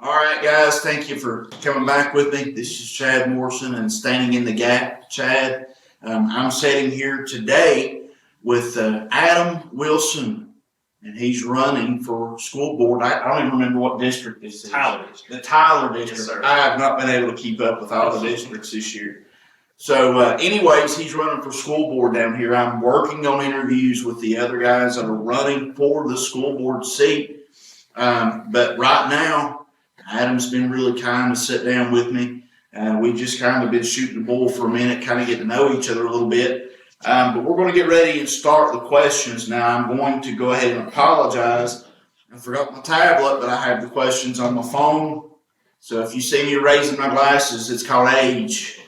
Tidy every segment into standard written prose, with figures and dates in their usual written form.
All right, guys, thank you for coming back with me. This is Chad Morrison and Standing in the Gap. Chad, I'm sitting here today with Adam Wilson, and he's running for school board. I don't even remember what district this is. Tyler District. The Tyler District. Yes, sir. I have not been able to keep up with all the districts this year. So, anyways, he's running for school board down here. I'm working on interviews with the other guys that are running for the school board seat. But right now, Adam's been really kind to sit down with me. We've just kind of been shooting the bull for a minute, kind of get to know each other a little bit. But we're going to get ready and start the questions now. I'm going to go ahead and apologize. I forgot my tablet, but I have the questions on my phone. So if you see me raising my glasses, it's called age.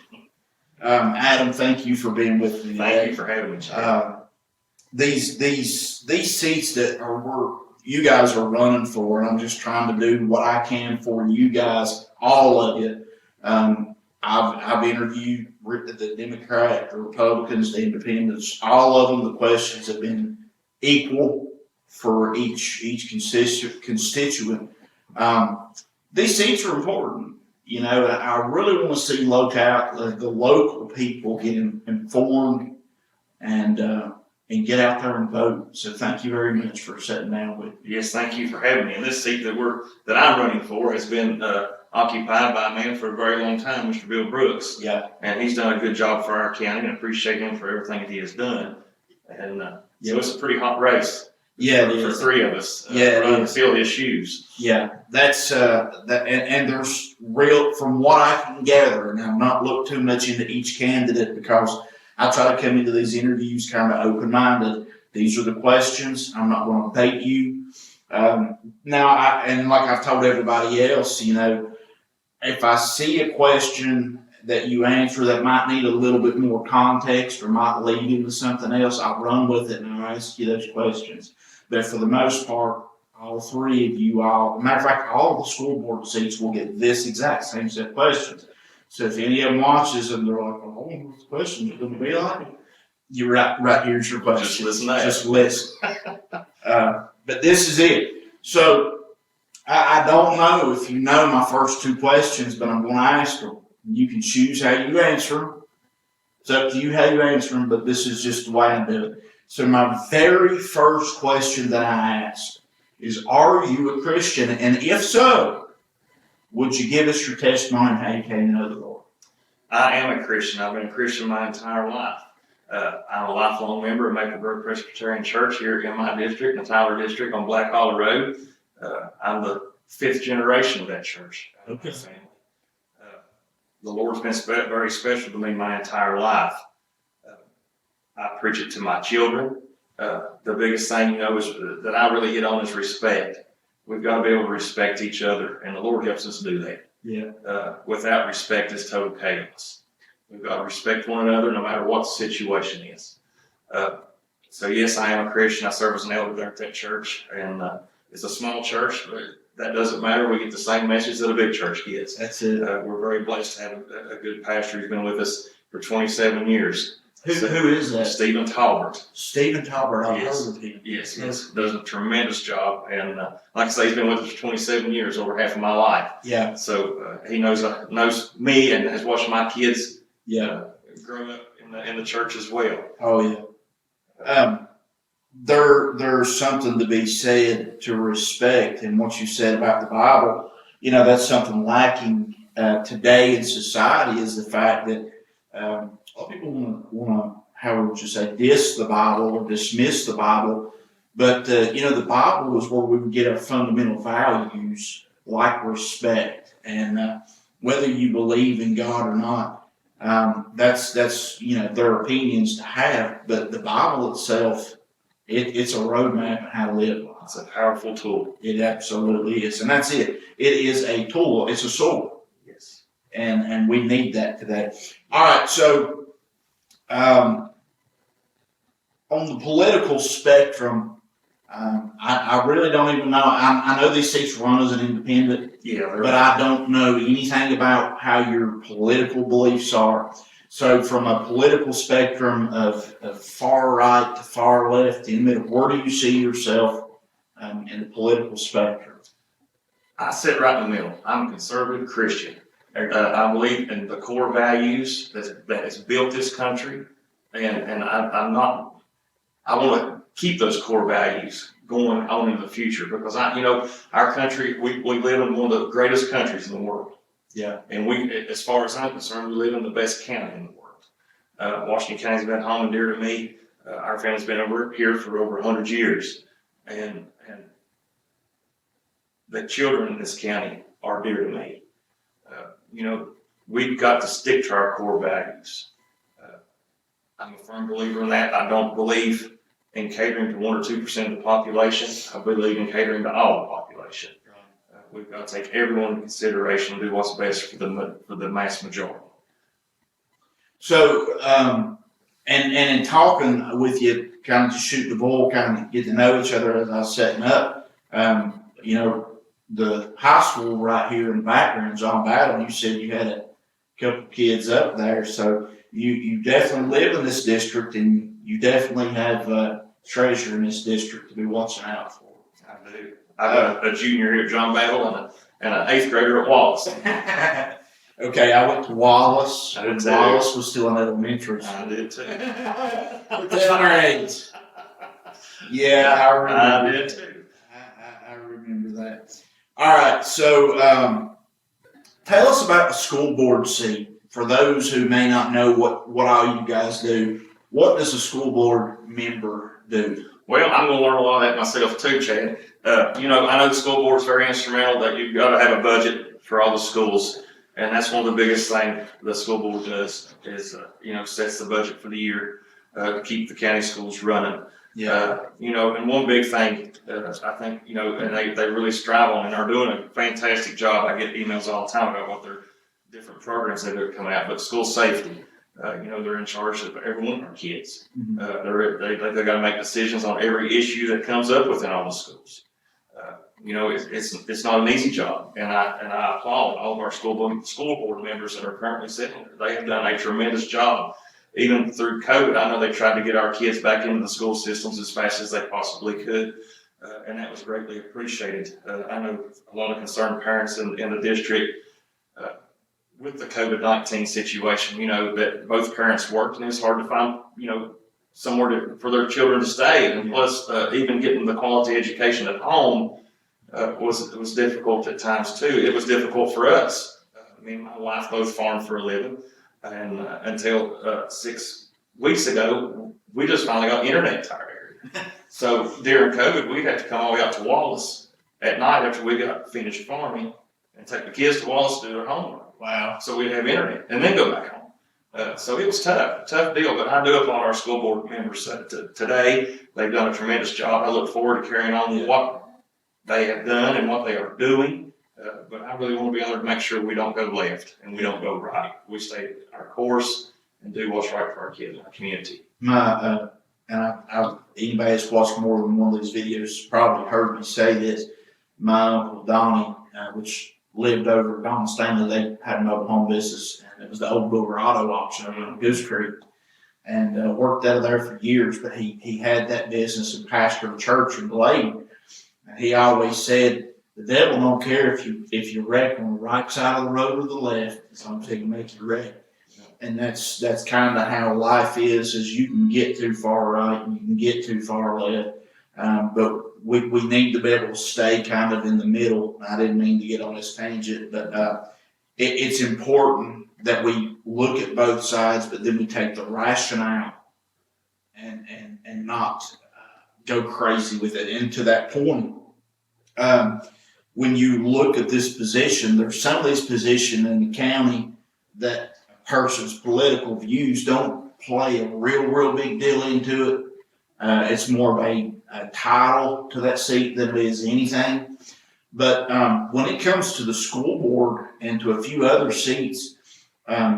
Adam, thank you for being with me today. Thank you for having me, Chad. These seats that you guys are running for, and I'm just trying to do what I can for you guys, all of you. I've interviewed the Democrat, the Republicans, the Independents. All of them, the questions have been equal for each constituent. These seats are important. You know, I really want to see the local people get informed and get out there and vote. So thank you very much for sitting down with me. Yes, thank you for having me. And this seat that I'm running for has been occupied by a man for a very long time, Mr. Bill Brooks. Yeah. And he's done a good job for our county, and I appreciate him for everything that he has done. And so it's a pretty hot race. Yeah, for three of us. Running to fill his shoes. Yeah, that's and there's real, from what I can gather, and I've not looked too much into each candidate because I try to come into these interviews kind of open-minded. These are the questions. I'm not going to bait you. Now, and like I've told everybody else, you know, if I see a question that you answer that might need a little bit more context or might lead into something else, I'll run with it and I'll ask you those questions. But for the most part, all three of you, matter of fact, all the school board seats will get this exact same set of questions. So if any of them watches and they're like, "Oh, what the questions are going to be like?" You're right here's your question. Just listen. Just listen. But this is it. So I don't know if you know my first two questions, but I'm going to ask them. You can choose how you answer them. It's up to you how you answer them, but this is just the way I do it. So my very first question that I ask is, are you a Christian? And if so, would you give us your testimony on how you came to know the Lord? I am a Christian. I've been a Christian my entire life. I'm a lifelong member of Maplebrook Presbyterian Church here in my district, the Tyler District on Black Hollow Road. I'm the fifth generation of that church. Okay. The Lord's been very special to me my entire life. I preach it to my children. The biggest thing, is that I really hit on is respect. We've got to be able to respect each other, and the Lord helps us do that. Yeah. Without respect, it's total chaos. We've got to respect one another no matter what the situation is. So yes, I am a Christian. I serve as an elder there at that church, and it's a small church, but that doesn't matter. We get the same message that a big church gets. That's it. We're very blessed to have a good pastor who's been with us for 27 years. Who is that? Stephen Talbert. Stephen Talbert. I've Yes. heard of him. Yes, does a tremendous job. And like I say, he's been with us for 27 years, over half of my life. Yeah. So he knows me and has watched my kids grow up in the church as well. Oh, yeah. There's something to be said to respect, and what you said about the Bible, that's something lacking today in society, is the fact that a lot of people want to, how would you say, diss the Bible or dismiss the Bible, but the Bible is where we would get our fundamental values like respect, and whether you believe in God or not, that's their opinions to have, but the Bible itself, it's a roadmap on how to live life. It's a powerful tool. It absolutely is, and that's it. It is a tool. It's a sword. Yes. And we need that today. All right, so on the political spectrum, I really don't even know. I know these seats run as an independent, but I don't know anything about how your political beliefs are. So from a political spectrum of far right to far left, in the middle, where do you see yourself in the political spectrum? I sit right in the middle. I'm a conservative Christian. I believe in the core values that has built this country, and I'm not. I want to keep those core values going on in the future because our country, we live in one of the greatest countries in the world. Yeah. And as far as I'm concerned, we live in the best county in the world. Washington County's been home and dear to me. Our family's been over here for over 100 years, and the children in this county are dear to me. We've got to stick to our core values. I'm a firm believer in that. I don't believe in catering to 1 or 2% of the population. I believe in catering to all the population. We've got to take everyone into consideration and do what's best for the mass majority. So, and in talking with you, kind of just shoot the bull, kind of get to know each other as I was setting up, the high school right here in the background, John Battle, you said you had a couple kids up there. So you definitely live in this district, and you definitely have treasure in this district to be watching out for. I do. I got a junior here at John Battle and an 8th grader at Wallace. Okay, I went to Wallace. I did too. Wallace was still in elementary school. I did too. Yeah, I remember. I did too. I remember that. All right, so tell us about the school board seat. For those who may not know what all you guys do, what does a school board member do? Well, I'm going to learn a lot of that myself too, Chad. I know the school board is very instrumental, that you've got to have a budget for all the schools. And that's one of the biggest things the school board does is, sets the budget for the year to keep the county schools running. Yeah. And one big thing I think, and they really strive on and are doing a fantastic job. I get emails all the time about what their different programs that are coming out, but school safety, they're in charge of every one of our kids. Mm-hmm. They've got to make decisions on every issue that comes up within all the schools. It's not an easy job, and I applaud all of our school board members that are currently sitting there. They have done a tremendous job. Even through COVID, I know they tried to get our kids back into the school systems as fast as they possibly could, and that was greatly appreciated. I know a lot of concerned parents in the district with the COVID-19 situation, that both parents worked, and it's hard to find, somewhere for their children to stay, and plus even getting the quality education at home was difficult at times too. It was difficult for us. Me and my wife both farm for a living, and until 6 weeks ago, we just finally got internet to our area. So during COVID, we had to come all the way out to Wallace at night after we got finished farming and take the kids to Wallace to do their homework. Wow. So we'd have internet and then go back home. So it was tough deal, but I do applaud our school board members today. They've done a tremendous job. I look forward to carrying on what they have done and what they are doing. But I really want to be able to make sure we don't go left and we don't go right. We stay our course and do what's right for our kids and our community. Anybody that's watched more than one of these videos probably heard me say this. My uncle Donnie, which lived over at Don Stanley, they had an open home business, and it was the old Booger Auto Auction over on Goose Creek, and worked out of there for years. But he had that business and pastored a church in Glade, and he always said, the devil don't care if you wreck on the right side of the road or the left, as long as he can make you wreck. And that's kind of how life is you can get too far right and you can get too far left. But we need to be able to stay kind of in the middle. I didn't mean to get on this tangent, but it's important that we look at both sides, but then we take the rationale and not go crazy with it. And to that point, when you look at this position, there's some of this position in the county that a person's political views don't play a real big deal into it. It's more of a title to that seat than it is anything. But when it comes to the school board and to a few other seats,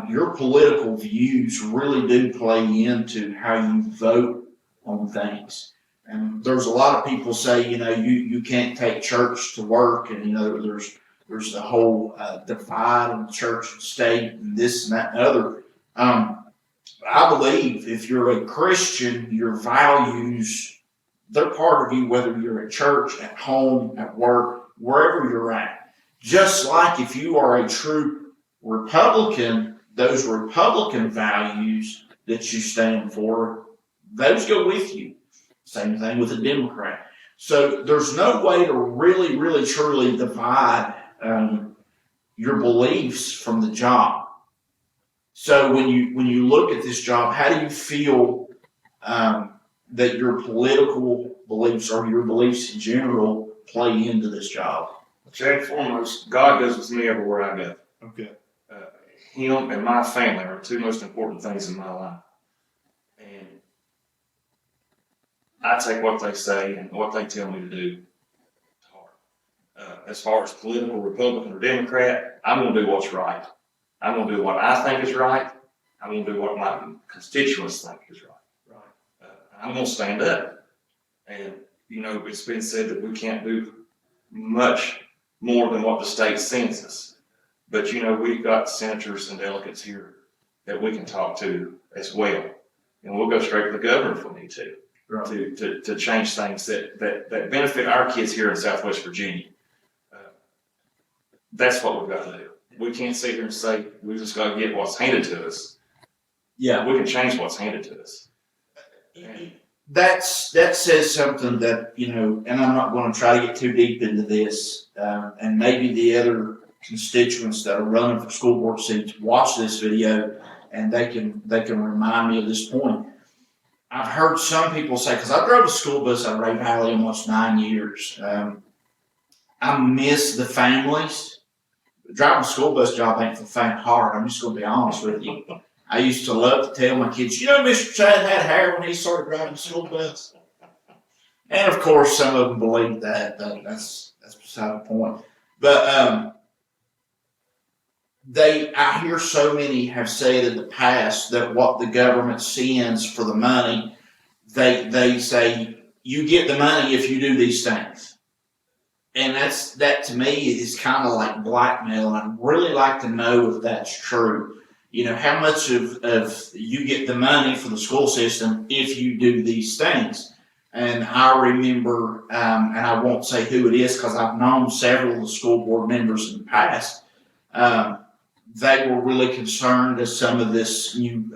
your political views really do play into how you vote on things. And there's a lot of people say, you can't take church to work, and there's the whole divide in church and state and this and that and other. I believe if you're a Christian, your values, they're part of you, whether you're at church, at home, at work, wherever you're at. just like if you are a true Republican, those Republican values that you stand for, those go with you. Same thing with a Democrat. So there's no way to really, really, truly divide your beliefs from the job. So when you look at this job, how do you feel that your political beliefs or your beliefs in general play into this job? First and foremost, God goes with me everywhere I go. Okay. Him and my family are the two most important things in my life. And I take what they say and what they tell me to do to heart. As far as political, Republican or Democrat, I'm going to do what's right. I'm going to do what I think is right. I'm going to do what my constituents think is right. I'm going to stand up. And, it's been said that we can't do much more than what the state sends us. But, we've got senators and delegates here that we can talk to as well. And we'll go straight to the governor if we need to. Right. To change things that benefit our kids here in Southwest Virginia. That's what we've got to do. We can't sit here and say we just got to get what's handed to us. Yeah, we can change what's handed to us. That says something that, and I'm not going to try to get too deep into this, and maybe the other constituents that are running for school board seats watch this video and they can remind me of this point. I've heard some people say, because I drove a school bus at Ray Valley almost 9 years. I miss the families. Driving a school bus job ain't for the faint of heart. I'm just going to be honest with you. I used to love to tell my kids, Mr. Chad had hair when he started driving the school bus. And of course, some of them believe that. That's beside the point. But I hear so many have said in the past that what the government sends for the money, they say, you get the money if you do these things. And that to me is kind of like blackmail. And I'd really like to know if that's true. How much of you get the money for the school system if you do these things? And I remember, and I won't say who it is because I've known several of the school board members in the past, they were really concerned as some of this new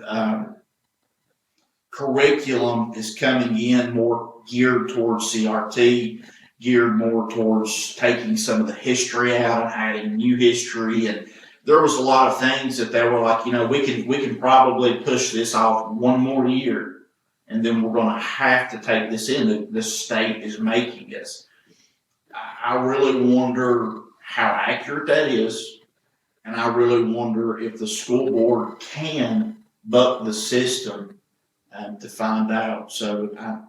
curriculum is coming in more geared towards CRT, geared more towards taking some of the history out and adding new history. And there was a lot of things that they were like, we can probably push this off one more year, and then we're going to have to take this in. The state is making us. I really wonder how accurate that is. And I really wonder if the school board can buck the system to find out. So I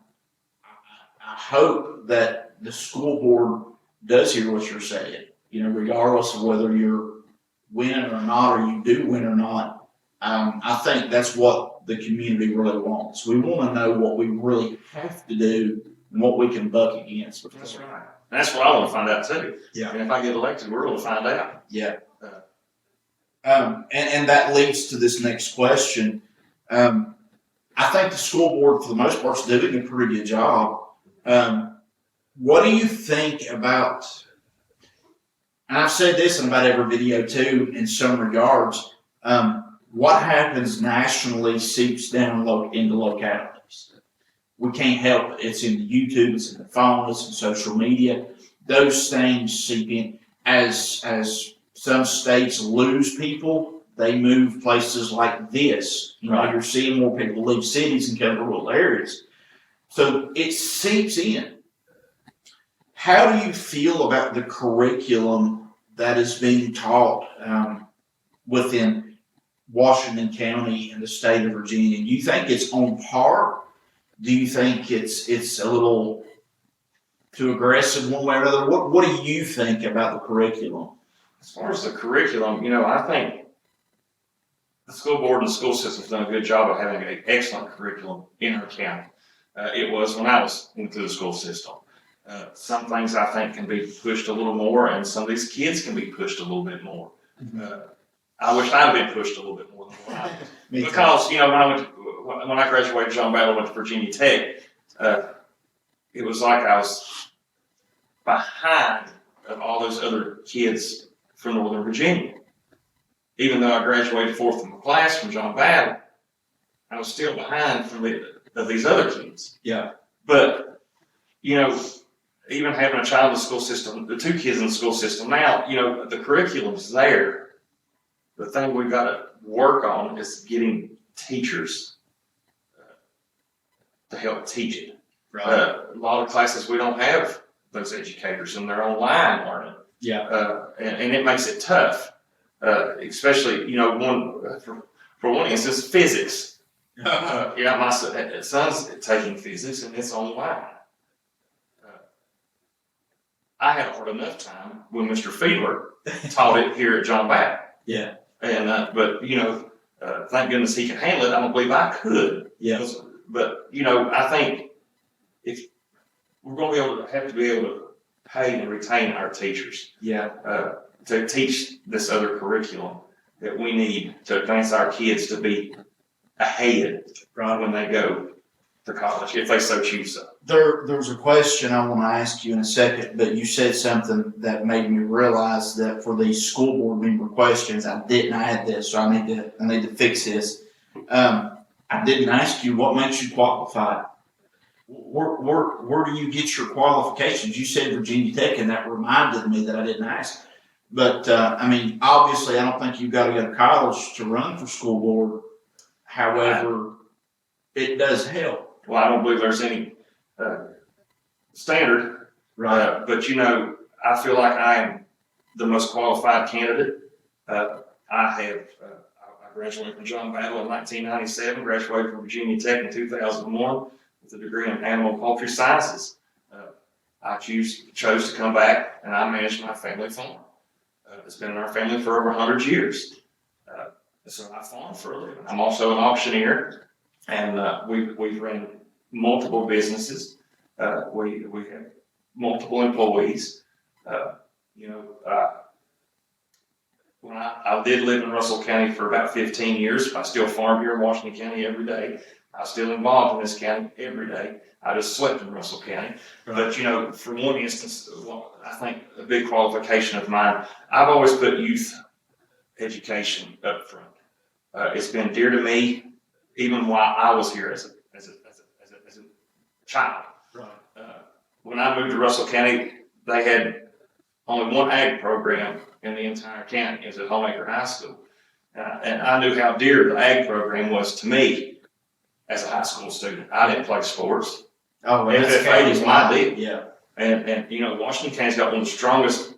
hope that the school board does hear what you're saying, regardless of whether you're winning or not, or you do win or not. I think that's what the community really wants. We want to know what we really have to do and what we can buck against. That's right. That's what I want to find out too. Yeah. And if I get elected, we're going to find out. Yeah. And that leads to this next question. I think the school board, for the most part, is doing a pretty good job. What do you think about, and I've said this in about every video too, in some regards, what happens nationally seeps down into localities. We can't help it. It's in the YouTube, it's in the phone, it's in social media. Those things seep in. As some states lose people, they move places like this. You're seeing more people leave cities and come to rural areas. So it seeps in. How do you feel about the curriculum that is being taught within Washington County and the state of Virginia? Do you think it's on par? Do you think it's a little too aggressive one way or another? What do you think about the curriculum? As far as the curriculum, I think the school board and the school system has done a good job of having an excellent curriculum in our county. It was when I was into the school system. Some things I think can be pushed a little more, and some of these kids can be pushed a little bit more. I wish I'd been pushed a little bit more than what I was. Because, when I graduated John Battle, went to Virginia Tech, it was like I was behind of all those other kids from Northern Virginia. Even though I graduated fourth in my class from John Battle, I was still behind from of these other kids. Yeah. But, you know, even having a child in the school system, the two kids in the school system now, you know, the curriculum's there. The thing we've got to work on is getting teachers to help teach it. Right. A lot of classes we don't have those educators, and they're online learning. Yeah. And it makes it tough, especially, you know, for one instance, physics. Yeah, my son's taking physics, and it's online. I had a hard enough time when Mr. Fiedler taught it here at John Batt. Yeah. And but you know, thank goodness he can handle it. I don't believe I could. Yeah. But you know, I think if we're going to have to be able to pay and retain our teachers. Yeah. To teach this other curriculum that we need to advance our kids to be ahead when they go to college, if they so choose so. There's a question I want to ask you in a second, but you said something that made me realize that for these school board member questions, I didn't add this, so I need to fix this. I didn't ask you what makes you qualified. Where do you get your qualifications? You said Virginia Tech, and that reminded me that I didn't ask. But I mean, obviously, I don't think you've got to go to college to run for school board. However, it does help. Well, I don't believe there's any standard, but you know, I feel like I am the most qualified candidate. I graduated from John Battle in 1997, graduated from Virginia Tech in 2001 with a degree in animal and poultry sciences. I chose to come back, and I manage my family farm. It's been in our family for over 100 years. So I farm for a living. I'm also an auctioneer, and we've ran multiple businesses. We have multiple employees. You know, when I did live in Russell County for about 15 years, I still farm here in Washington County every day. I'm still involved in this county every day. I just slept in Russell County. Right. But, you know, for one instance, I think a big qualification of mine, I've always put youth education up front. It's been dear to me, even while I was here as a child. Right. When I moved to Russell County, they had only one ag program in the entire county. It was at Homemaker High School. And I knew how dear the ag program was to me as a high school student. I didn't play sports. Oh, well, FFA was my deal. Yeah. And you know, Washington County's got one of the strongest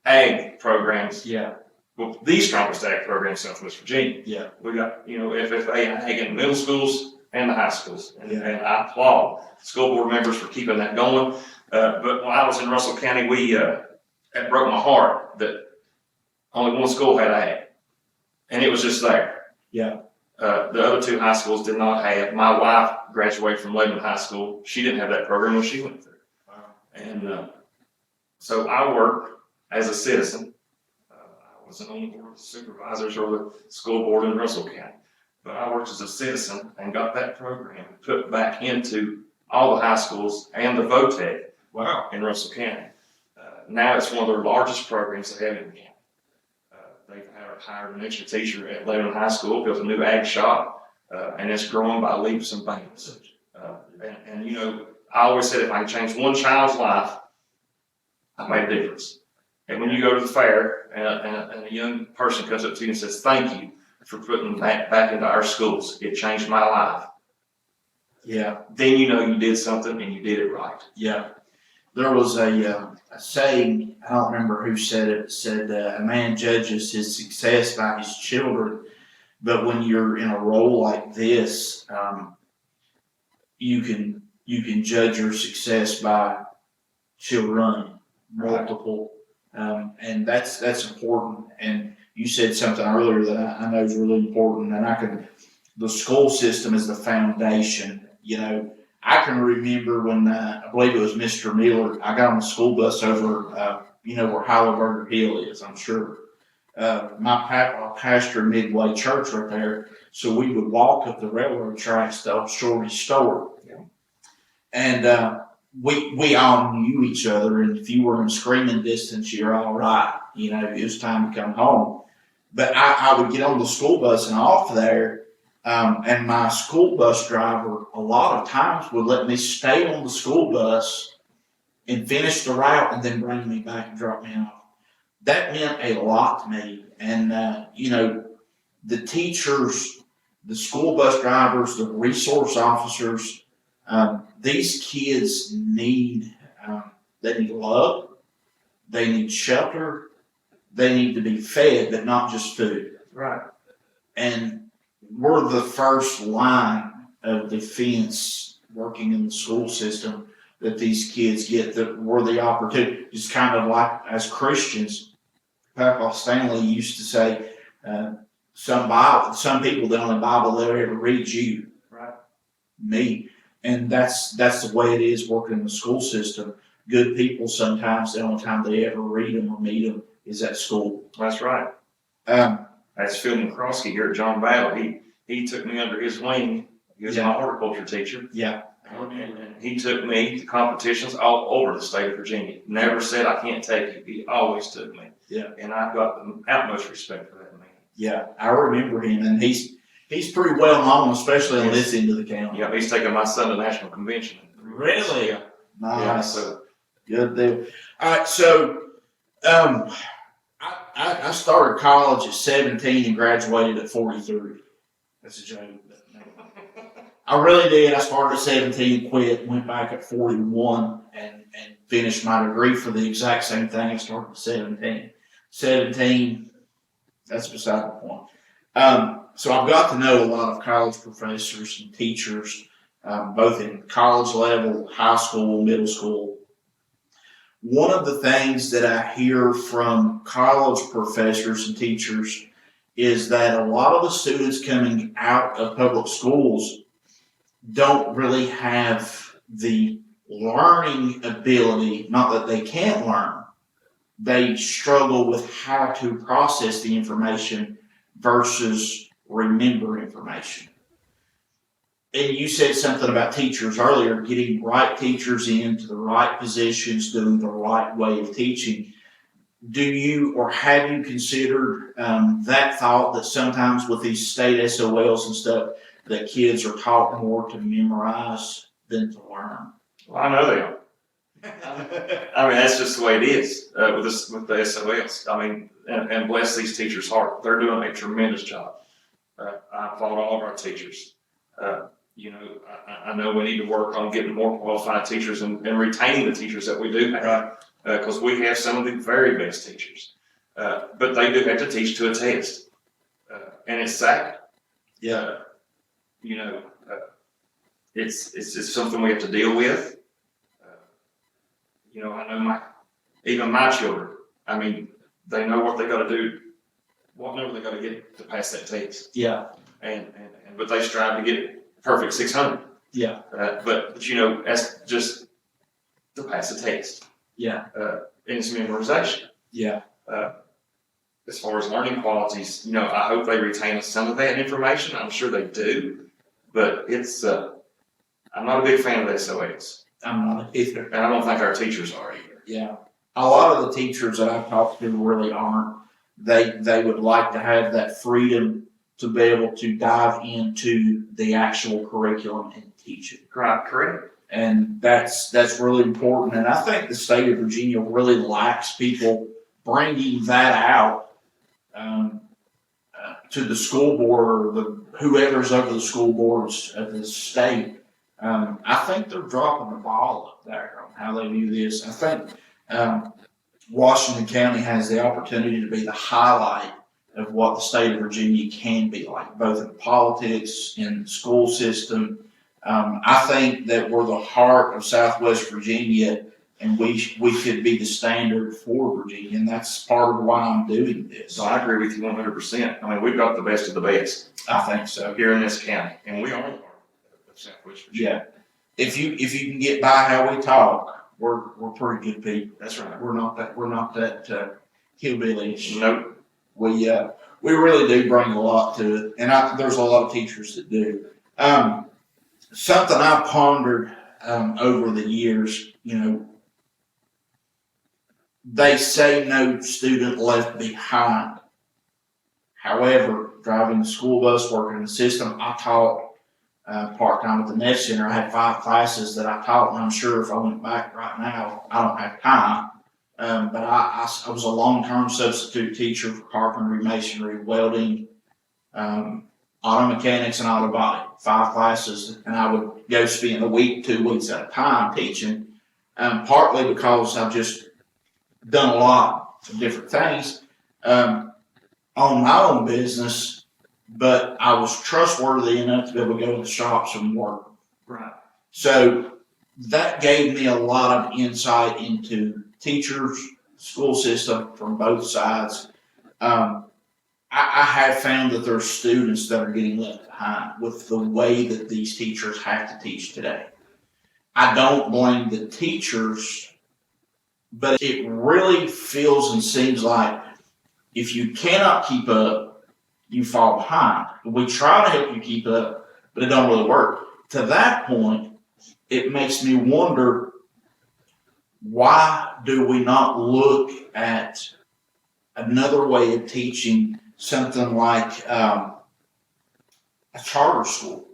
ag programs. Yeah. Well, the strongest ag program in Southwest Virginia. Yeah. We got, you know, FFA and ag in the middle schools and the high schools. And I applaud school board members for keeping that going. But when I was in Russell County, it broke my heart that only one school had ag. And it was just there. Yeah. The other two high schools did not have. My wife graduated from Lebanon High School. She didn't have that program when she went through. Wow. And so I worked as a citizen. I wasn't on the board of supervisors or the school board in Russell County, but I worked as a citizen and got that program put back into all the high schools and the VOTEC. Wow. In Russell County. Now it's one of their largest programs they have in the county. They've hired an extra teacher at Lebanon High School, built a new ag shop, and it's growing by leaps and bounds. And you know, I always said if I can change one child's life, I made a difference. And when you go to the fair and a young person comes up to you and says, "Thank you for putting that back into our schools. It changed my life." Yeah. Then you know you did something and you did it right. Yeah. There was a saying, I don't remember who said it. It said, a man judges his success by his children. But when you're in a role like this, you can judge your success by children, multiple. And that's important. And you said something earlier that I know is really important. And the school system is the foundation. You know, I can remember when I believe it was Mr. Miller. I got on the school bus over, where Heidelberger Hill is, I'm sure. My papa pastored Midway Church right there, so we would walk up the railroad tracks to Old Shorty's store. Yeah. And we all knew each other, and if you were in screaming distance, you're all right. You know, it was time to come home. But I would get on the school bus and off there, and my school bus driver a lot of times would let me stay on the school bus and finish the route and then bring me back and drop me off. That meant a lot to me. And, you know, the teachers, the school bus drivers, the resource officers, these kids need, they need love, they need shelter, they need to be fed, but not just food. Right. And we're the first line of defense working in the school system that these kids get, that we're the opportunity. It's kind of like as Christians, Papa Stanley used to say, some people, the only Bible they'll ever read you. Right. Me. And that's the way it is working in the school system. Good people, sometimes the only time they ever read them or meet them is at school. That's right. That's Phil McCroskey here at John Battle. He took me under his wing. He was my horticulture teacher. Yeah. And he took me to competitions all over the state of Virginia. Never said, I can't take you. He always took me. Yeah. And I've got the utmost respect for that man. Yeah, I remember him, and he's pretty well known, especially in this end of the county. Yeah, he's taking my son to national convention. Really? Yeah. Nice. Yeah, so. Good deal. All right, so I started college at 17 and graduated at 43. That's a joke. But no. I really did. I started at 17, quit, went back at 41, and finished my degree for the exact same thing. I started at 17. 17, that's beside the point. So I've got to know a lot of college professors and teachers, both in college level, high school, middle school. One of the things that I hear from college professors and teachers is that a lot of the students coming out of public schools don't really have the learning ability, not that they can't learn. They struggle with how to process the information versus remember information. And you said something about teachers earlier, getting right teachers into the right positions, doing the right way of teaching. Do you or have you considered that thought that sometimes with these state SOLs and stuff, that kids are taught more to memorize than to learn? Well, I know they are. I mean, that's just the way it is with the SOLs. I mean, and bless these teachers' heart. They're doing a tremendous job. I applaud all of our teachers. You know, I know we need to work on getting more qualified teachers and retaining the teachers that we do have, because we have some of the very best teachers. But they do have to teach to a test, and it's sad. Yeah. You know, it's something we have to deal with. You know, I know even my children. I mean, they know what they got to do, whatever they got to get to pass that test. Yeah. But they strive to get perfect 600. Yeah. But you know, that's just to pass the test. Yeah. And it's memorization. Yeah. As far as learning qualities, you know, I hope they retain some of that information. I'm sure they do, but it's I'm not a big fan of the SOLs. I'm not either. And I don't think our teachers are either. Yeah. A lot of the teachers that I've talked to really aren't. They would like to have that freedom to be able to dive into the actual curriculum and teach it. Correct. And that's really important. And I think the state of Virginia really lacks people bringing that out to the school board or whoever's over the school boards of the state. I think they're dropping the ball up there on how they view this. I think Washington County has the opportunity to be the highlight of what the state of Virginia can be like, both in politics, in the school system. I think that we're the heart of Southwest Virginia, and we should be the standard for Virginia, and that's part of why I'm doing this. So I agree with you 100%. I mean, we've got the best of the best. I think so. Here in this county, and we are the heart of Southwest Virginia. Yeah. If you can get by how we talk, we're pretty good people. That's right. We're not that hillbilly. Nope. We really do bring a lot to it, and there's a lot of teachers that do. Something I pondered over the years, they say no student left behind. However, driving the school bus, working in the system, I taught part-time at the Neff Center. I had 5 classes that I taught, and I'm sure if I went back right now, I don't have time. But I was a long-term substitute teacher for carpentry, masonry, welding, auto mechanics, and auto body. 5 classes, and I would go spend a week, 2 weeks at a time teaching, partly because I've just done a lot of different things on my own business, but I was trustworthy enough to be able to go in the shops and work. Right. So that gave me a lot of insight into teachers, school system from both sides. I have found that there's students that are getting left behind with the way that these teachers have to teach today. I don't blame the teachers, but it really feels and seems like if you cannot keep up, you fall behind. We try to help you keep up, but it don't really work. To that point, it makes me wonder, why do we not look at another way of teaching, something like a charter school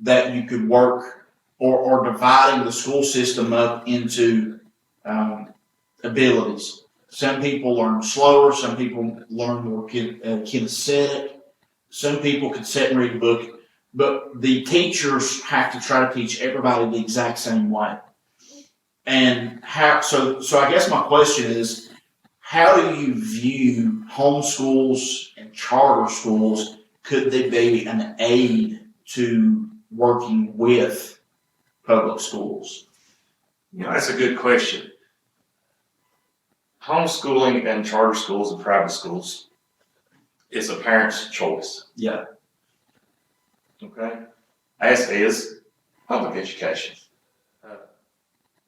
that you could work, or dividing the school system up into abilities. Some people learn slower, some people learn more kinesthetic, some people can sit and read a book, but the teachers have to try to teach everybody the exact same way. And so I guess my question is, how do you view homeschools and charter schools? Could they be an aid to working with public schools? That's a good question. Homeschooling and charter schools and private schools is a parent's choice. Yeah. Okay? As is public education.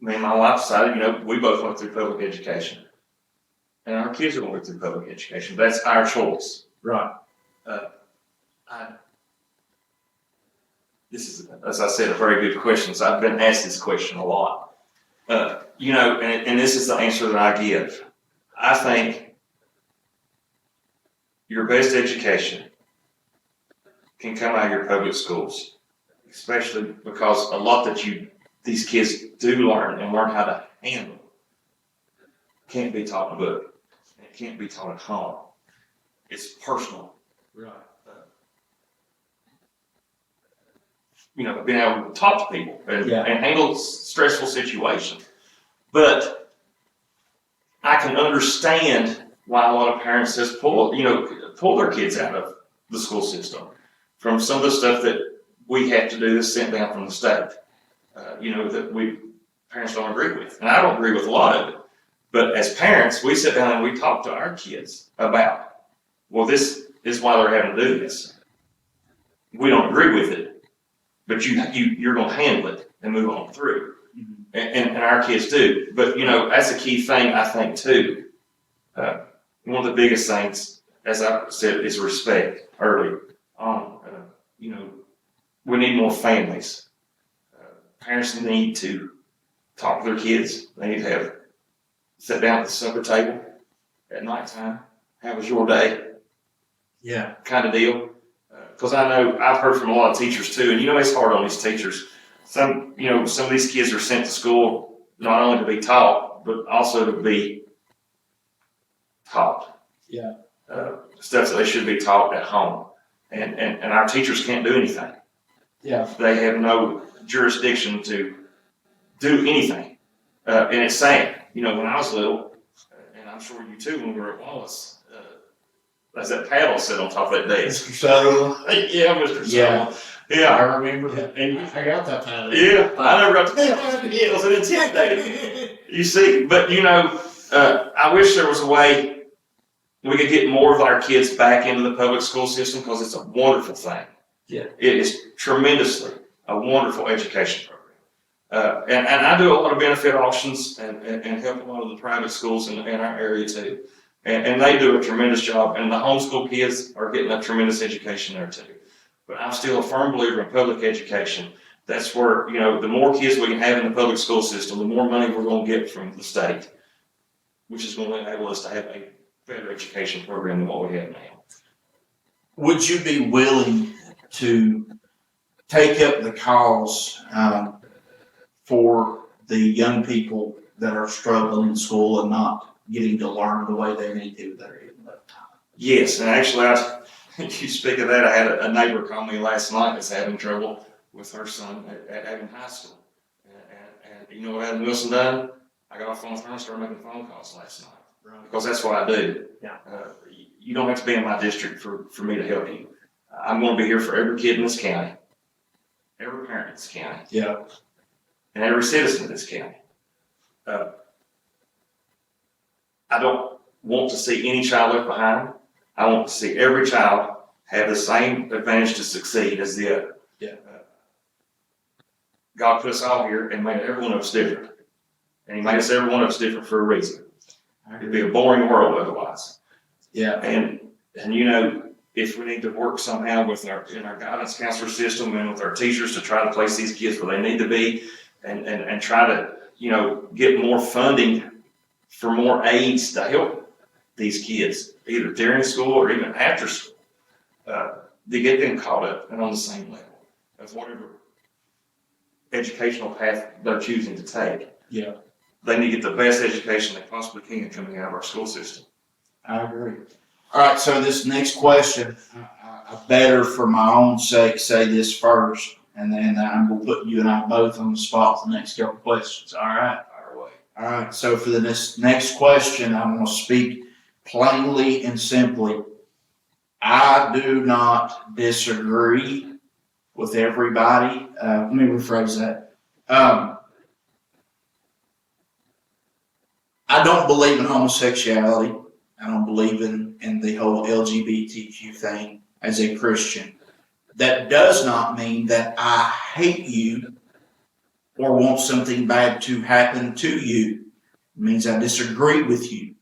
Me and my wife decided, we both went through public education. And our kids are going through public education. That's our choice. Right. This is, as I said, a very good question. So I've been asked this question a lot. And this is the answer that I give. I think your best education can come out of your public schools, especially because a lot that these kids do learn and learn how to handle can't be taught in a book. It can't be taught at home. It's personal. Right. Being able to talk to people and handle stressful situations. But I can understand why a lot of parents just pull their kids out of the school system from some of the stuff that we have to do that's sent down from the state. That parents don't agree with. And I don't agree with a lot of it. But as parents, we sit down and we talk to our kids about, well, this is why they're having to do this. We don't agree with it, but you're going to handle it and move on through. Mm-hmm. And our kids do. But, that's a key thing, I think, too. One of the biggest things, as I said, is respect early on. We need more families. Parents need to talk to their kids. They need to sit down at the supper table at nighttime. How was your day? Yeah. Kind of deal. Because I know I've heard from a lot of teachers too, and it's hard on these teachers. Some of these kids are sent to school not only to be taught, but also to be taught. Yeah. Stuff that they should be taught at home. And our teachers can't do anything. Yeah. They have no jurisdiction to do anything. And it's sad. When I was little, and I'm sure you too, when we were at Wallace, as that paddle sat on top of that desk. Mr. Sutherland. Yeah, Mr. Sutherland. Yeah. I remember that. And I got that paddle. Yeah, I never got to it was an intimidating. You see, but I wish there was a way we could get more of our kids back into the public school system, because it's a wonderful thing. Yeah. It is tremendously a wonderful education program. And I do a lot of benefit auctions and help a lot of the private schools in our area too. And they do a tremendous job, and the homeschool kids are getting a tremendous education there too. But I'm still a firm believer in public education, That's where, the more kids we can have in the public school system, the more money we're going to get from the state, which is going to enable us to have a better education program than what we have now. Would you be willing to take up the cause for the young people that are struggling in school and not getting to learn the way they need to that are in that time? Yes, and actually, you speak of that, I had a neighbor call me last night that's having trouble with her son at Haven High School. And you know what Adam Wilson done? I got off the phone with her and started making phone calls last night. Right. Because that's what I do. Yeah. You don't have to be in my district for me to help you. I'm going to be here for every kid in this county, every parent in this county, Yeah. and every citizen in this county. I don't want to see any child left behind. I want to see every child have the same advantage to succeed as the other. Yeah. God put us all here and made every one of us different. And He made us every one of us different for a reason. It'd be a boring world otherwise. Yeah. And if we need to work somehow in our guidance counselor system and with our teachers to try to place these kids where they need to be and try to, get more funding for more aids to help these kids, either during school or even after school, to get them caught up and on the same level of whatever educational path they're choosing to take. Yeah. They need to get the best education they possibly can coming out of our school system. I agree. All right, so this next question, I better for my own sake say this first, and then I'm going to put you and I both on the spot for the next couple questions. All right? Fire away. All right, so for this next question, I'm going to speak plainly and simply. I do not disagree with everybody. Let me rephrase that. I don't believe in homosexuality. I don't believe in the whole LGBTQ thing as a Christian. That does not mean that I hate you or want something bad to happen to you. It means I disagree with you.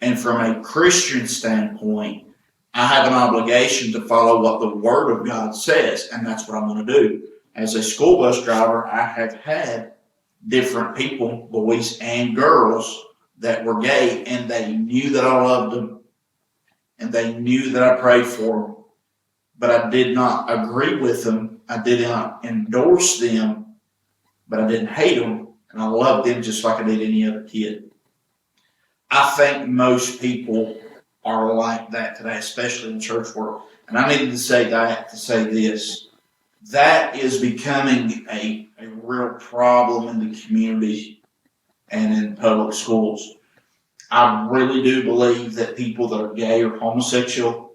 And from a Christian standpoint, I have an obligation to follow what the Word of God says, and that's what I'm going to do. As a school bus driver, I have had different people, boys and girls, that were gay, and they knew that I loved them, and they knew that I prayed for them, but I did not agree with them. I did not endorse them, but I didn't hate them, and I loved them just like I did any other kid. I think most people are like that today, especially in the church world. And I needed to say that to say this. That is becoming a real problem in the community and in public schools. I really do believe that people that are gay or homosexual,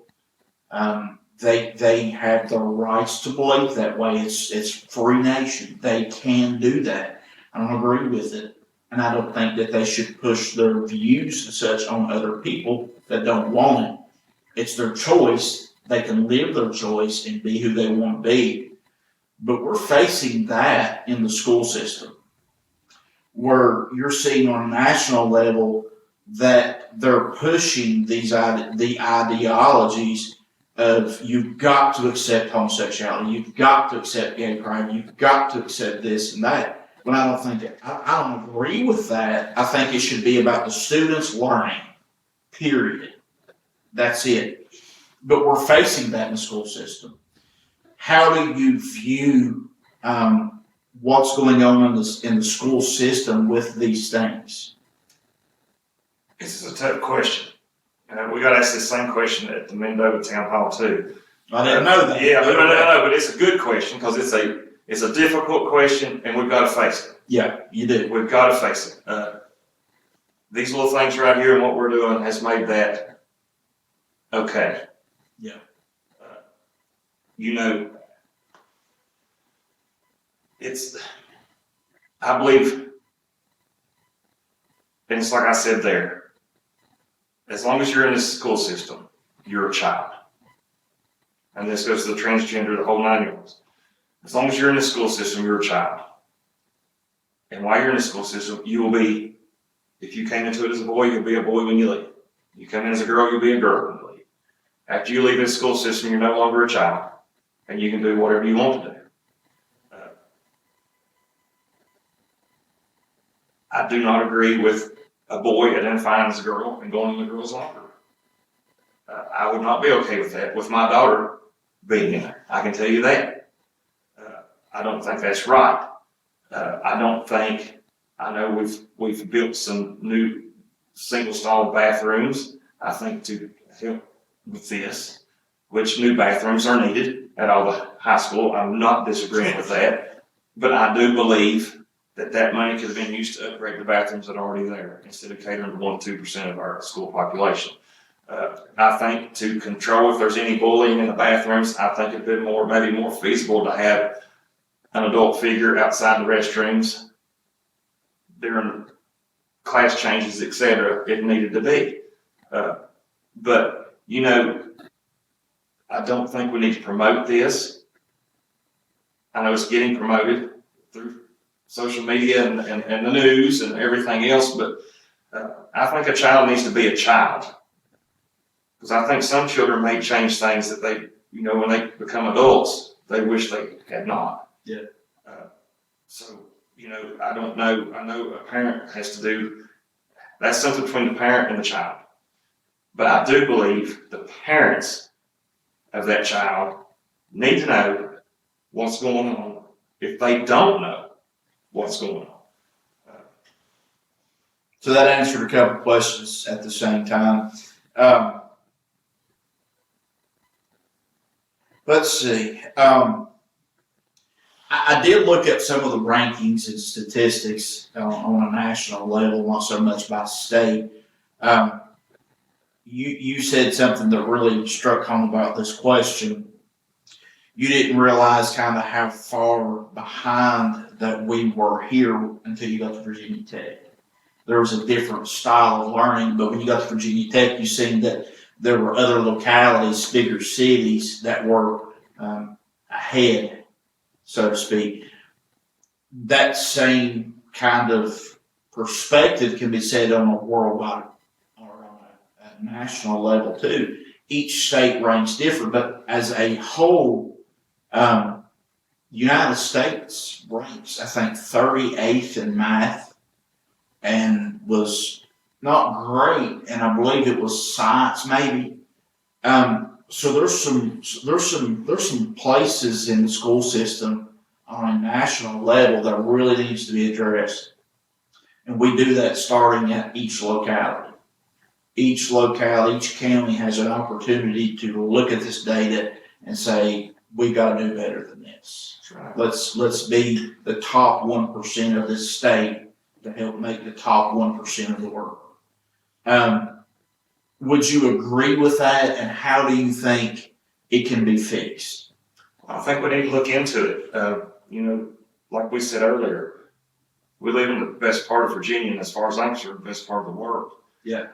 they have the rights to believe that way. It's free nation. They can do that. I don't agree with it. And I don't think that they should push their views and such on other people that don't want it. It's their choice. They can live their choice and be who they want to be. But we're facing that in the school system, where you're seeing on a national level that they're pushing the ideologies of you've got to accept homosexuality, you've got to accept gay pride, you've got to accept this and that. When I don't think that, I don't agree with that. I think it should be about the students learning, period. That's it. But we're facing that in the school system. How do you view what's going on in the school system with these things? This is a tough question. We got asked the same question at the Mendota Town Hall too. I didn't know that. Yeah, but it's a good question because it's a difficult question and we've got to face it. Yeah, you do. We've got to face it. These little things right here and what we're doing has made that okay. Yeah. I believe, and it's like I said there, as long as you're in this school system, you're a child. And this goes to the transgender, the whole 9 yards. As long as you're in the school system, you're a child. And while you're in the school system, you will be, if you came into it as a boy, you'll be a boy when you leave. You come in as a girl, you'll be a girl when you leave. After you leave the school system, you're no longer a child, and you can do whatever you want to do. I do not agree with a boy identifying as a girl and going in the girl's locker. I would not be okay with that, with my daughter being in there. I can tell you that. I don't think that's right. I know we've built some new single-stall bathrooms, I think, to help with this, which new bathrooms are needed at all the high school. I'm not disagreeing with that, but I do believe that money could have been used to upgrade the bathrooms that are already there instead of catering to 1-2% of our school population. I think to control if there's any bullying in the bathrooms, I think it'd be maybe more feasible to have an adult figure outside the restrooms during class changes, etc., if needed to be. But, I don't think we need to promote this. I know it's getting promoted through social media and the news and everything else, but I think a child needs to be a child. Because I think some children may change things that they, when they become adults, they wish they had not. Yeah. I don't know. I know a parent has to do, that's something between the parent and the child. But I do believe the parents of that child need to know what's going on if they don't know what's going on. So that answered a couple questions at the same time. Let's see. I did look at some of the rankings and statistics on a national level, not so much by state. You said something that really struck home about this question. You didn't realize kind of how far behind that we were here until you got to Virginia Tech. There was a different style of learning, but when you got to Virginia Tech, you seen that there were other localities, bigger cities that were ahead, so to speak. That same kind of perspective can be said on a worldwide or on a national level too. Each state ranks different, but as a whole, United States ranks, I think, 38th in math and was not great, and I believe it was science maybe. So there's some places in the school system on a national level that really needs to be addressed. And we do that starting at each locality. Each locale, each county has an opportunity to look at this data and say, we got to do better than this. Right. Let's be the top 1% of this state to help make the top 1% of the world. Would you agree with that, and how do you think it can be fixed? I think we need to look into it. Like we said earlier, we live in the best part of Virginia, and as far as I'm concerned, the best part of the world. Yeah.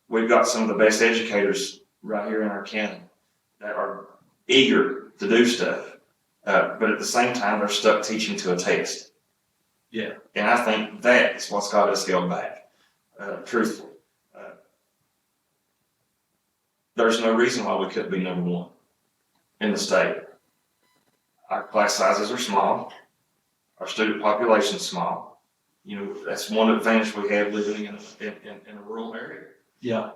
We've got some of the best educators right here in our county that are eager to do stuff, but at the same time, they're stuck teaching to a test. Yeah. And I think that is what's got us held back, truthfully. There's no reason why we couldn't be number one in the state. Our class sizes are small. Our student population is small. That's one advantage we have living in a rural area. Yeah.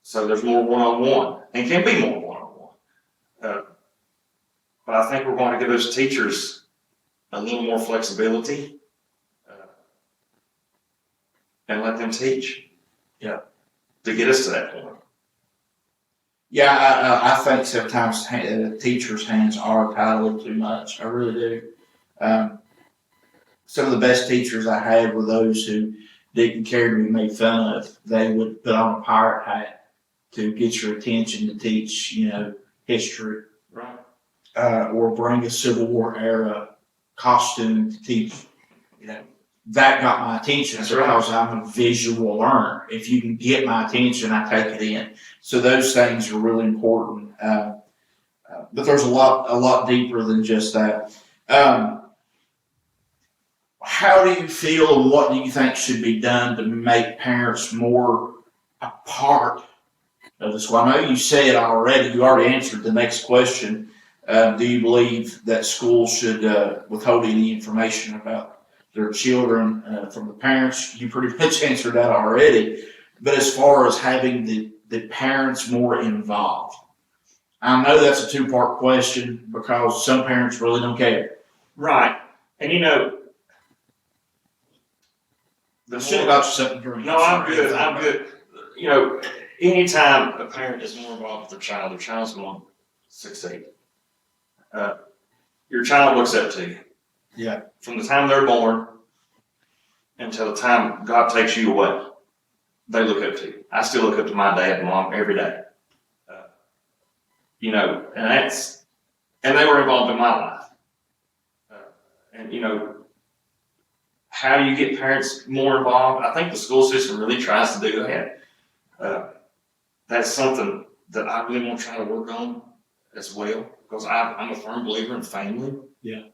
So there's more one-on-one, and can be more one-on-one. But I think we're going to give those teachers a little more flexibility and let them teach. Yeah. To get us to that point. Yeah, I think sometimes the teachers' hands are tied a little too much. I really do. Some of the best teachers I had were those who didn't care to be made fun of. They would put on a pirate hat to get your attention to teach, history. Right. Or bring a Civil War era costume to teach. That got my attention. That's because I'm a visual learner. If you can get my attention, I take it in. So those things are really important. But there's a lot deeper than just that. How do you feel, and what do you think should be done to make parents more a part of this? Well, I know you said already. You already answered the next question. Do you believe that schools should withhold any information about their children from the parents. You pretty much answered that already. But as far as having the parents more involved, I know that's a two-part question because some parents really don't care. Right. And I should have got you something to drink. No, I'm good. I'm good. Anytime a parent is more involved with their child's going to succeed. Your child looks up to you. Yeah. From the time they're born until the time God takes you away, they look up to you. I still look up to my dad and mom every day. And they were involved in my life. How do you get parents more involved? I think the school system really tries to do that. That's something that I really want to try to work on as well, because I'm a firm believer in family. Yeah.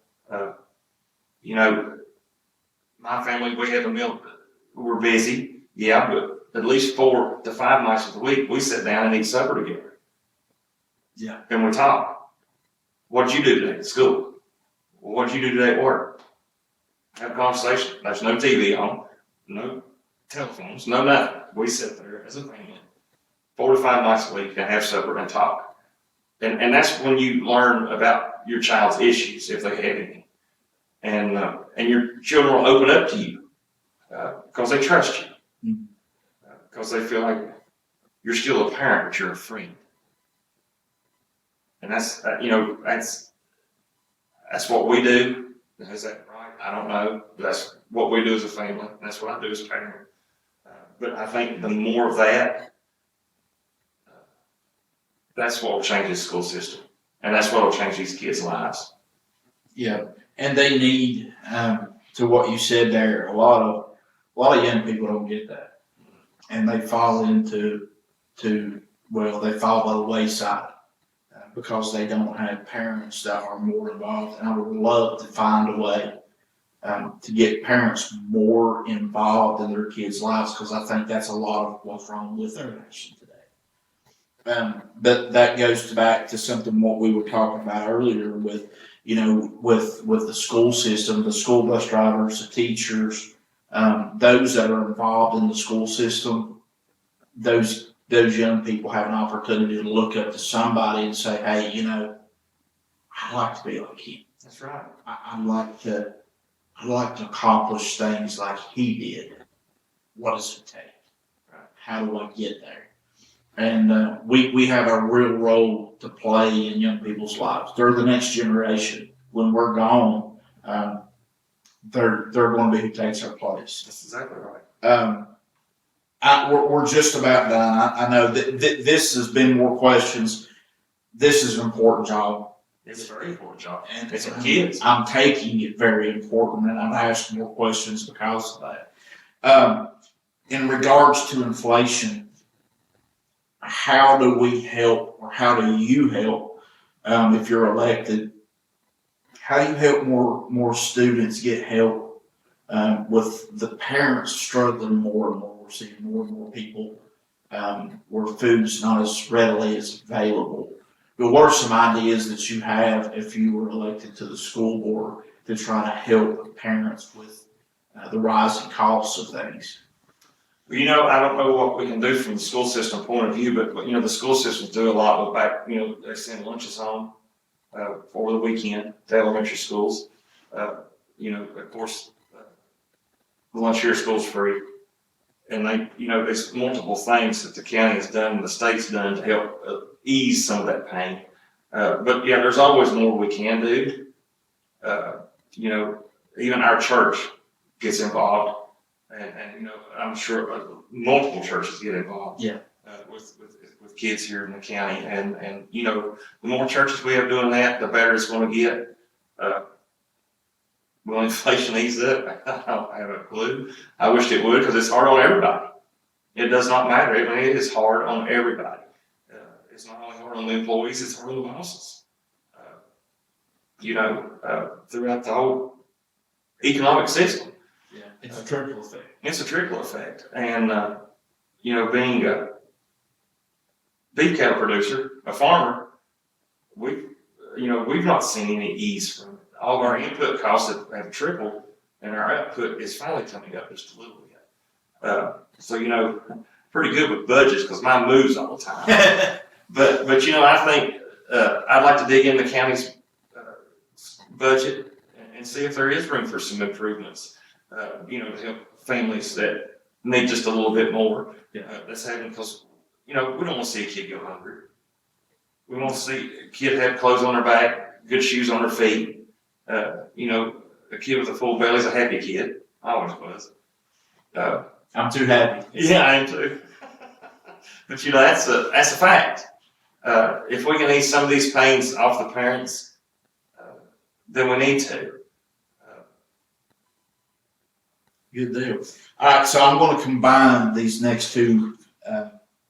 My family, we have a meal. We're busy, yeah, but at least 4 to 5 nights of the week, we sit down and eat supper together. Yeah. And we talk. What did you do today at school? What did you do today at work? Have a conversation. There's no TV on, no telephones, no nothing. We sit there as a family 4 to 5 nights a week and have supper and talk. And that's when you learn about your child's issues, if they have any. And your children will open up to you because they trust you. Because they feel like you're still a parent, but you're a friend. And that's what we do. Is that right? I don't know. That's what we do as a family. That's what I do as a parent. But I think the more of that, that's what will change the school system. And that's what will change these kids' lives. Yeah. And they need, to what you said there, a lot of young people don't get that. And they fall they fall by the wayside because they don't have parents that are more involved. And I would love to find a way to get parents more involved in their kids' lives, because I think that's a lot of what's wrong with our nation today. But that goes back to something what we were talking about earlier with the school system, the school bus drivers, the teachers, those that are involved in the school system. Those young people have an opportunity to look up to somebody and say, hey, I'd like to be like him. That's right. I'd like to accomplish things like he did. What does it take? How do I get there? And we have a real role to play in young people's lives. They're the next generation. When we're gone, they're going to be who takes our place. That's exactly right. We're just about done. I know that this has been more questions. This is an important job. It's a very important job. And it's our kids. I'm taking it very important, and I'm asking more questions because of that. In regards to inflation, how do we help, or how do you help, if you're elected? How do you help more students get help with the parents struggling more and more? We're seeing more and more people where food's not as readily as available. But what are some ideas that you have if you were elected to the school board to try to help parents with the rising costs of things? Well, I don't know what we can do from the school system point of view, but the school systems do a lot with back, they send lunches home for the weekend to elementary schools. Of course, the lunch here school's free. And there's multiple things that the county has done and the state's done to help ease some of that pain. But yeah, there's always more we can do. Even our church gets involved. And I'm sure multiple churches get involved. Yeah. With kids here in the county, and the more churches we have doing that, the better it's going to get. Will inflation ease up? I don't have a clue. I wish it would, because it's hard on everybody. It does not matter. I mean, it is hard on everybody. It's not only hard on the employees; it's hard on the bosses. Throughout the whole economic system. Yeah, it's a trickle effect. It's a trickle effect, and being a beef cattle producer, a farmer, we've not seen any ease from it. All of our input costs have tripled, and our output is finally coming up just a little bit. So, you know, pretty good with budgets because mine moves all the time. But you know, I think I'd like to dig in the county's budget and see if there is room for some improvements, you know, to help families that need just a little bit more. That's having, because, you know, we don't want to see a kid go hungry. We want to see a kid have clothes on their back, good shoes on their feet. You know, a kid with a full belly is a happy kid. I always was. I'm too happy. Yeah, I am too. But you know, that's a fact. If we can ease some of these pains off the parents, then we need to. Good deal. All right, so I'm going to combine these next two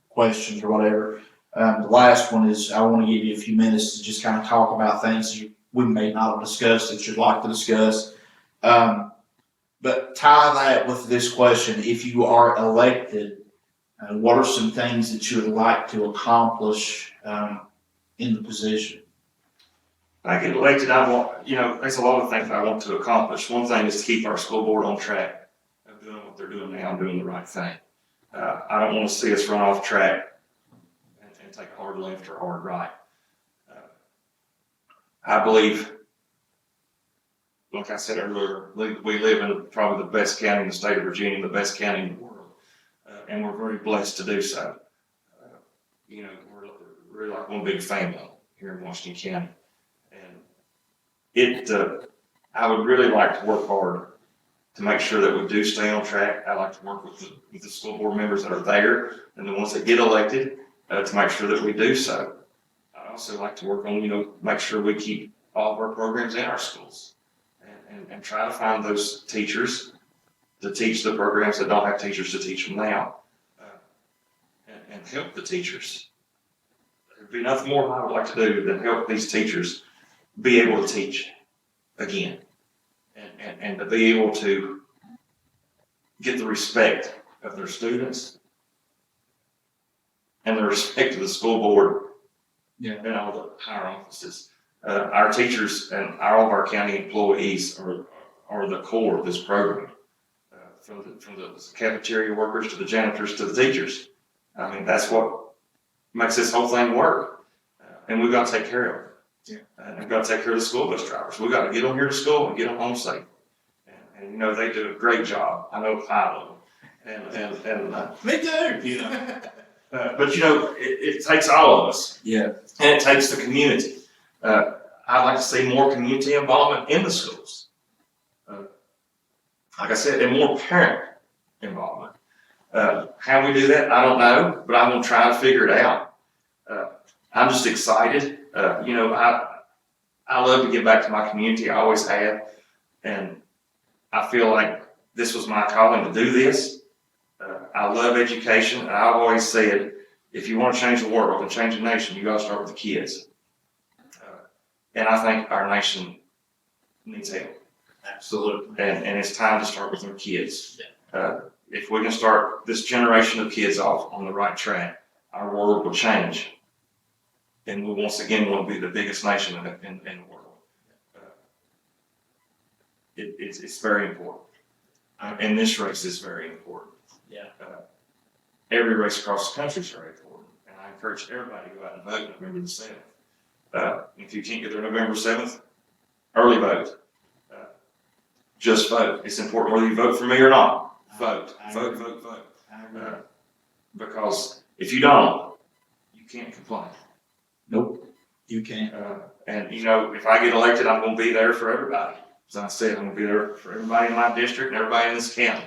questions or whatever. The last one is I want to give you a few minutes to just kind of talk about things we may not have discussed that you'd like to discuss. But tie that with this question: if you are elected, what are some things that you would like to accomplish in the position? If I get elected, I want, you know, there's a lot of things I want to accomplish. One thing is to keep our school board on track of doing what they're doing now and doing the right thing. I don't want to see us run off track and take a hard left or a hard right. I believe, like I said earlier, we live in probably the best county in the state of Virginia, the best county in the world, and we're very blessed to do so. You know, we're really like one big family here in Washington County. I would really like to work hard to make sure that we do stay on track. I like to work with the school board members that are there and the ones that get elected to make sure that we do so. I also like to work on, you know, make sure we keep all of our programs in our schools and try to find those teachers to teach the programs that don't have teachers to teach them now, and help the teachers. There'd be nothing more I would like to do than help these teachers be able to teach again, and to be able to get the respect of their students and the respect of the school board and all the higher offices. Our teachers and all of our county employees are the core of this program, from the cafeteria workers to the janitors to the teachers. I mean, that's what makes this whole thing work, and we've got to take care of it. And we've got to take care of the school bus drivers. We've got to get them here to school and get them home safe. And you know, they do a great job. I know 5 of them. And Me too. You know, but you know, it takes all of us. Yeah. And it takes the community. I'd like to see more community involvement in the schools. Like I said, and more parent involvement. How we do that, I don't know, but I'm going to try to figure it out. I'm just excited. You know, I love to give back to my community. I always have. And I feel like this was my calling to do this. I love education. And I've always said, if you want to change the world and change the nation, you got to start with the kids. And I think our nation needs help. Absolutely. And it's time to start with our kids. If we can start this generation of kids off on the right track, our world will change. And we once again will be the biggest nation in the world. It's very important. And this race is very important. Yeah. Every race across the country is very important. And I encourage everybody to go out and vote November the 7th. If you can't get there November 7th, early vote. Just vote. It's important whether you vote for me or not. Vote. Vote. Because if you don't, you can't complain. Nope. You can't. And you know, if I get elected, I'm going to be there for everybody. As I said, I'm going to be there for everybody in my district and everybody in this county.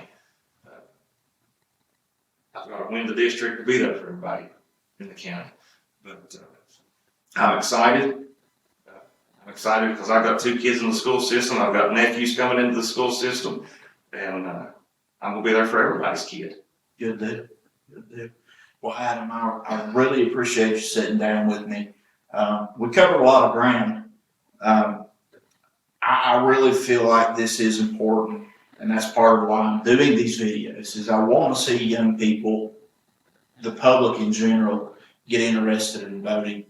I've got to win the district to be there for everybody in the county. But I'm excited. I'm excited because I've got 2 kids in the school system. I've got nephews coming into the school system, and I'm going to be there for everybody's kid. Good deal. Good deal. Well, Adam, I really appreciate you sitting down with me. We covered a lot of ground. I really feel like this is important, and that's part of why I'm doing these videos, is I want to see young people, the public in general, get interested in voting.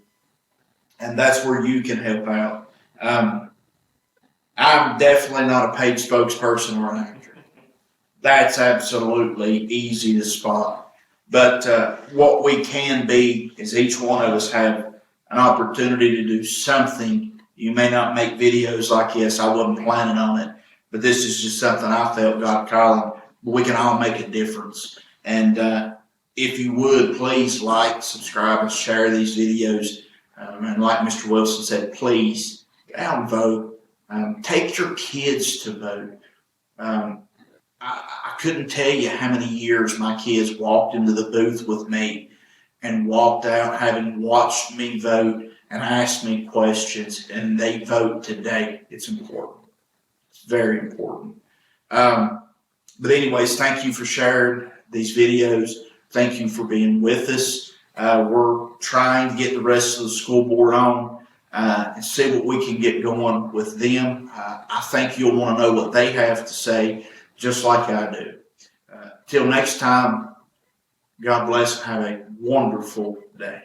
And that's where you can help out. I'm definitely not a paid spokesperson or an actor. That's absolutely easy to spot. But what we can be is each one of us have an opportunity to do something. You may not make videos like this. I wasn't planning on it, but this is just something I felt God calling. We can all make a difference. And if you would, please like, subscribe, and share these videos. And like Mr. Wilson said, please go out and vote. Take your kids to vote. I couldn't tell you how many years my kids walked into the booth with me and walked out having watched me vote and asked me questions, and they vote today. It's important. It's very important. But anyways, thank you for sharing these videos. Thank you for being with us. We're trying to get the rest of the school board on and see what we can get going with them. I think you'll want to know what they have to say, just like I do. Till next time, God bless and have a wonderful day.